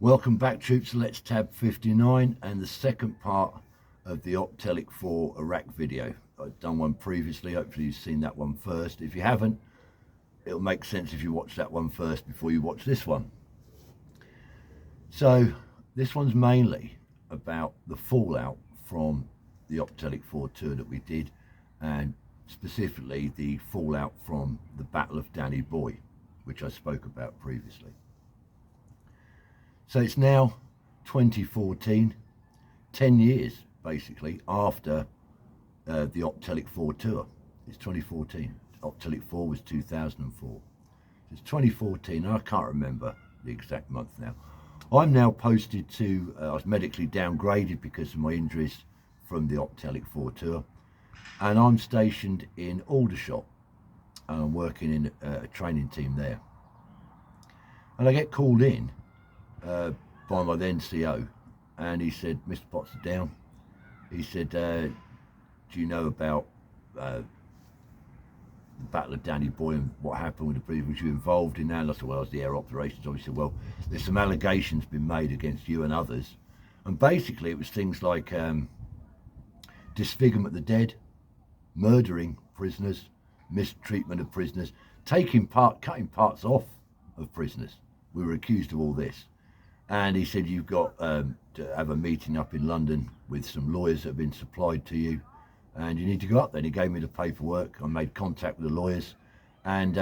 Welcome back, troops. Let's tab 59 and the second part of the Optelic 4 Iraq video. I've done one previously. Hopefully you've seen that one first. If you haven't, it'll make sense if you watch that one first before you watch this one. So this one's mainly about the fallout from the Optelic 4 tour that we did, and specifically the fallout from the Battle of Danny Boy, which I spoke about previously. So it's now 2014, 10 years basically after the Optelic 4 tour. It's 2014. Optelic 4 was 2004. It's 2014, and I can't remember the exact month now. I'm now posted to, I was medically downgraded because of my injuries from the Optelic 4 tour, and I'm stationed in Aldershot, and I'm working in a training team there. And I get called in by my then CO, and he said, "Mr. Potts are down." He said, "Do you know about the Battle of Danny Boy and what happened with the British? Was you involved in that?" And I said, "Well, I was the air operations." I said, "Well, there's some allegations been made against you and others," and basically it was things like disfigurement of the dead, murdering prisoners, mistreatment of prisoners, cutting parts off of prisoners. We were accused of all this. And he said, "You've got to have a meeting up in London with some lawyers that have been supplied to you, and you need to go up there." And he gave me the paperwork. I made contact with the lawyers and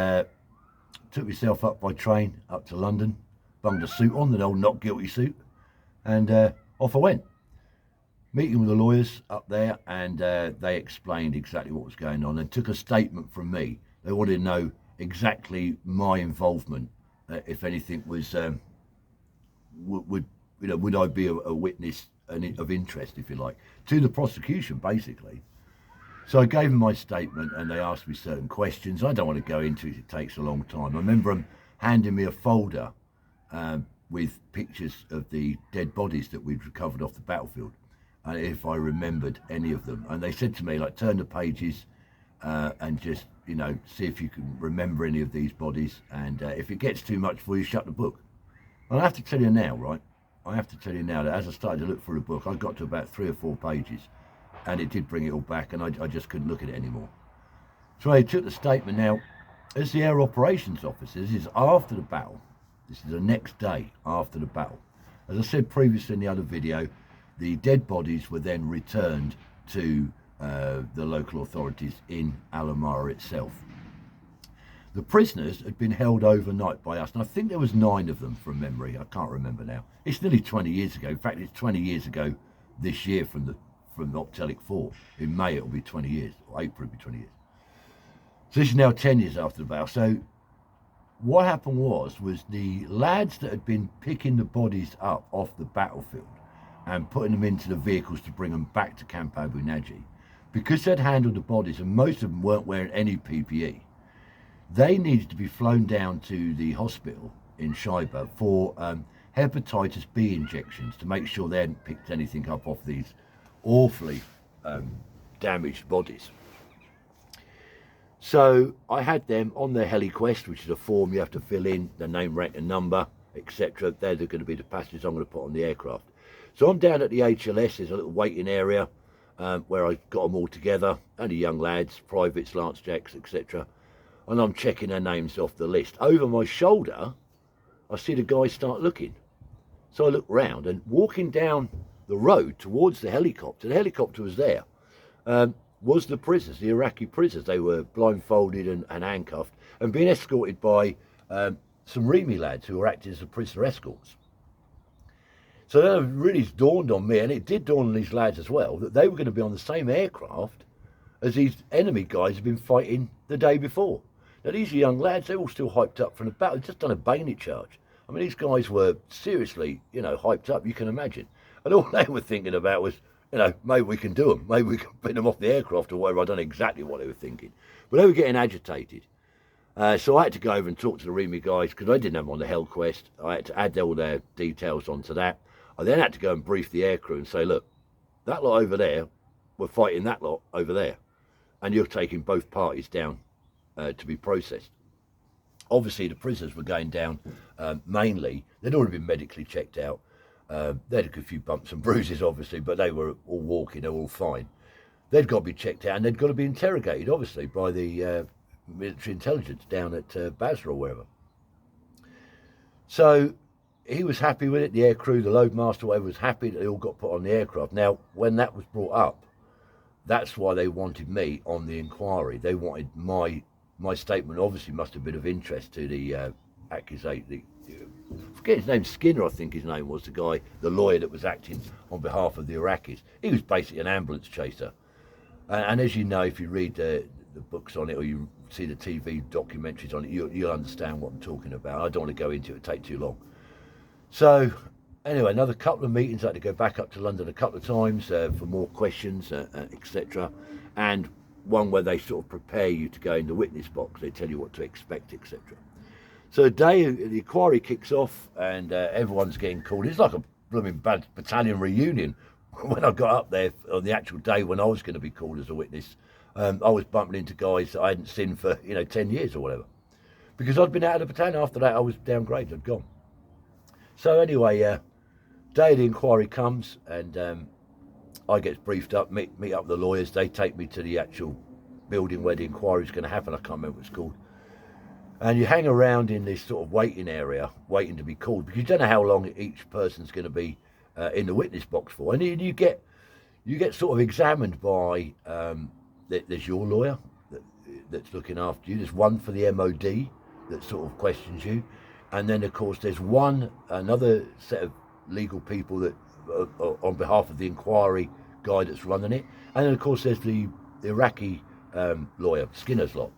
took myself up by train up to London, bunged a suit on, the old not guilty suit, and off I went. Meeting with the lawyers up there, and they explained exactly what was going on and took a statement from me. They wanted to know exactly my involvement, if anything was... would I be a witness of interest, if you like, to the prosecution, basically. So I gave them my statement, and they asked me certain questions. I don't want to go into it; it takes a long time. I remember them handing me a folder with pictures of the dead bodies that we'd recovered off the battlefield, and if I remembered any of them. And they said to me, like, turn the pages and just, see if you can remember any of these bodies, and if it gets too much for you, shut the book. I have to tell you now, right? I have to tell you now that as I started to look through the book, I got to about 3 or 4 pages, and it did bring it all back, and I just couldn't look at it anymore. So I took the statement. Now, as the air operations officer, this is after the battle. This is the next day after the battle. As I said previously in the other video, the dead bodies were then returned to the local authorities in Al Amarah itself. The prisoners had been held overnight by us, and I think there was 9 of them from memory. I can't remember now. It's nearly 20 years ago. In fact, it's 20 years ago this year from the Optelic 4. In May it'll be 20 years, or April it'll be 20 years. So this is now 10 years after the battle. So what happened was the lads that had been picking the bodies up off the battlefield and putting them into the vehicles to bring them back to Camp Abu Naji, because they'd handled the bodies and most of them weren't wearing any PPE, they needed to be flown down to the hospital in Shaiba for hepatitis B injections to make sure they hadn't picked anything up off these awfully damaged bodies. So I had them on their HeliQuest, which is a form you have to fill in, the name, rank and number, etc. They're going to be the passengers I'm going to put on the aircraft. So I'm down at the HLS. There's a little waiting area where I got them all together, only young lads, privates, lance jacks, etc. And I'm checking their names off the list. Over my shoulder, I see the guys start looking. So I look round, and walking down the road towards the helicopter was there, was the prisoners, the Iraqi prisoners. They were blindfolded and handcuffed and being escorted by some REME lads who were acting as the prisoner escorts. So that really dawned on me, and it did dawn on these lads as well, that they were going to be on the same aircraft as these enemy guys had been fighting the day before. Now, these are young lads, they're all still hyped up from the battle. They'd just done a bayonet charge. I mean, these guys were seriously, hyped up, you can imagine. And all they were thinking about was, maybe we can do them. Maybe we can pin them off the aircraft or whatever. I don't know exactly what they were thinking. But they were getting agitated. So I had to go over and talk to the REME guys, because I didn't have them on the HeliQuest. I had to add all their details onto that. I then had to go and brief the aircrew and say, look, that lot over there, we're fighting that lot over there. And you're taking both parties down to be processed. Obviously, the prisoners were going down mainly. They'd already been medically checked out. They had a few bumps and bruises, obviously, but they were all walking, they were all fine. They'd got to be checked out and they'd got to be interrogated, obviously, by the military intelligence down at Basra or wherever. So he was happy with it. The aircrew, the loadmaster, whatever, was happy that they all got put on the aircraft. Now, when that was brought up, that's why they wanted me on the inquiry. They wanted my statement. Obviously, must have been of interest to the accusation. I forget his name, Skinner, I think his name was, the guy, the lawyer that was acting on behalf of the Iraqis. He was basically an ambulance chaser. And as you know, if you read the books on it or you see the TV documentaries on it, you'll understand what I'm talking about. I don't want to go into it, it'd take too long. So, anyway, another couple of meetings. I had to go back up to London a couple of times for more questions, etc. And one where they sort of prepare you to go in the witness box. They tell you what to expect, etc. So the day the inquiry kicks off and everyone's getting called, it's like a blooming battalion reunion. When I got up there on the actual day when I was going to be called as a witness, I was bumping into guys that I hadn't seen for 10 years or whatever, because I'd been out of the battalion. After that, I was downgraded, I'd gone. So anyway, day of the inquiry comes and I get briefed up, meet up with the lawyers. They take me to the actual building where the inquiry is going to happen. I can't remember what it's called. And you hang around in this sort of waiting area, waiting to be called, because you don't know how long each person's going to be in the witness box for. And you get sort of examined by, there's your lawyer that's looking after you. There's one for the MOD that sort of questions you. And then, of course, there's another set of legal people that on behalf of the inquiry guy that's running it. And then, of course, there's the Iraqi lawyer, Skinner's lot.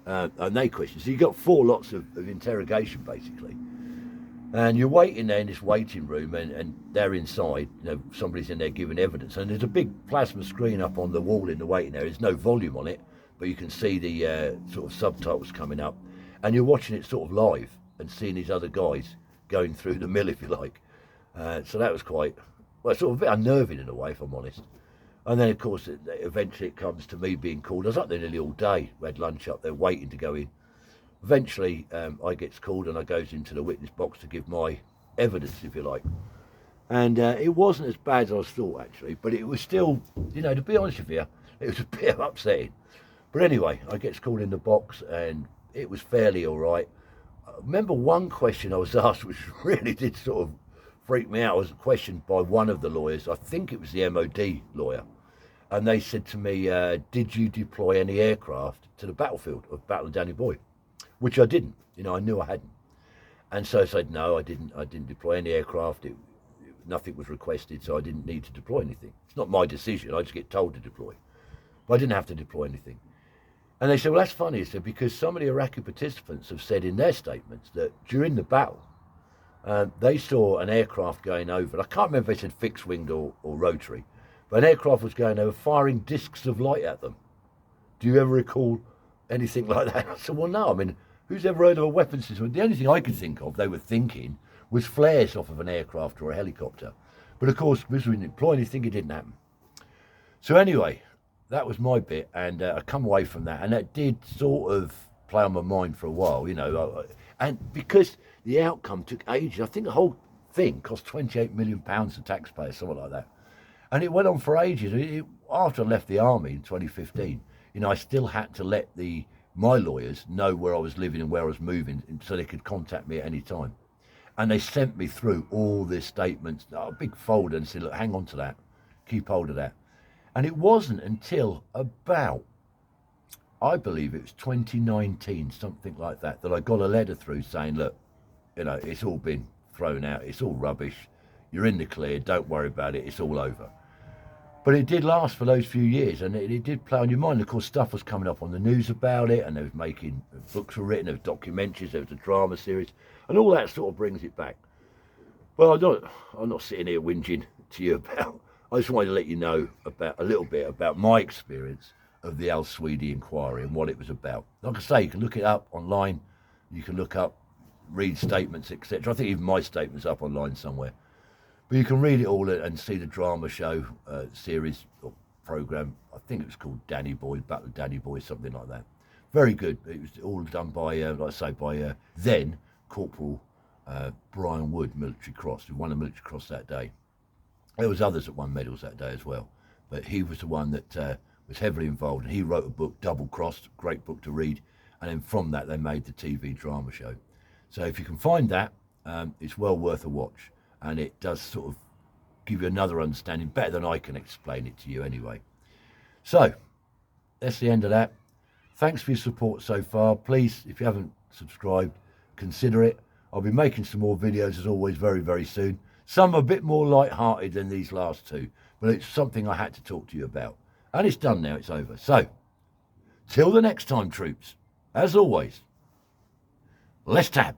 And they question. So you've got 4 lots of interrogation, basically. And you're waiting there in this waiting room, and they're inside. Somebody's in there giving evidence. And there's a big plasma screen up on the wall in the waiting area. There's no volume on it, but you can see the sort of subtitles coming up. And you're watching it sort of live and seeing these other guys going through the mill, if you like. So that was quite, sort of a bit unnerving in a way, if I'm honest. And then, of course, eventually it comes to me being called. I was up there nearly all day. We had lunch up there waiting to go in. Eventually, I gets called and I goes into the witness box to give my evidence, if you like. And it wasn't as bad as I thought, actually. But it was still, to be honest with you, it was a bit upsetting. But anyway, I gets called in the box and it was fairly all right. I remember one question I was asked, which really did sort of freak me out. I was questioned by one of the lawyers. I think it was the MOD lawyer. And they said to me, did you deploy any aircraft to the battlefield of Battle of Danny Boy? Which I didn't. I knew I hadn't. And so I said, no, I didn't deploy any aircraft. Nothing was requested, so I didn't need to deploy anything. It's not my decision. I just get told to deploy. But I didn't have to deploy anything. And they said, well, that's funny. Said, because some of the Iraqi participants have said in their statements that during the battle, they saw an aircraft going over. I can't remember if they said fixed-winged or rotary, but an aircraft was going over firing discs of light at them. Do you ever recall anything like that? I said, well, no. I mean, who's ever heard of a weapon system? The only thing I could think of, they were thinking, was flares off of an aircraft or a helicopter. But of course, because we didn't deploy anything, it didn't happen. So anyway, that was my bit, and I come away from that, and that did sort of play on my mind for a while, and because the outcome took ages. I think the whole thing cost £28 million to taxpayers, something like that. And it went on for ages. After I left the army in 2015, I still had to let my lawyers know where I was living and where I was moving so they could contact me at any time. And they sent me through all their statements, a big folder, and said, look, hang on to that, keep hold of that. And it wasn't until about, I believe it was 2019, something like that, that I got a letter through saying, look, it's all been thrown out, it's all rubbish, you're in the clear, don't worry about it, it's all over. But it did last for those few years, and it did play on your mind. Of course, stuff was coming up on the news about it, and they was making, books were written, there was documentaries, there was a drama series, and all that sort of brings it back. Well, I'm not sitting here whinging to you about, I just wanted to let you know a little bit about my experience of the Al-Swedi inquiry and what it was about. Like I say, you can look it up online, you can read statements, etc. I think even my statement's up online somewhere. But you can read it all and see the drama show series or programme. I think it was called Danny Boy, Battle of Danny Boy, something like that. Very good. It was all done by, like I say, by then Corporal Brian Wood, Military Cross, who won a Military Cross that day. There was others that won medals that day as well, but he was the one that was heavily involved, and he wrote a book, Double Crossed, great book to read, and then from that they made the TV drama show. So if you can find that, it's well worth a watch, and it does sort of give you another understanding, better than I can explain it to you anyway. So that's the end of that. Thanks for your support so far. Please, if you haven't subscribed, consider it. I'll be making some more videos as always very, very soon. Some a bit more light-hearted than these last two, but it's something I had to talk to you about. And it's done now, it's over. So, till the next time, troops, as always, let's tab.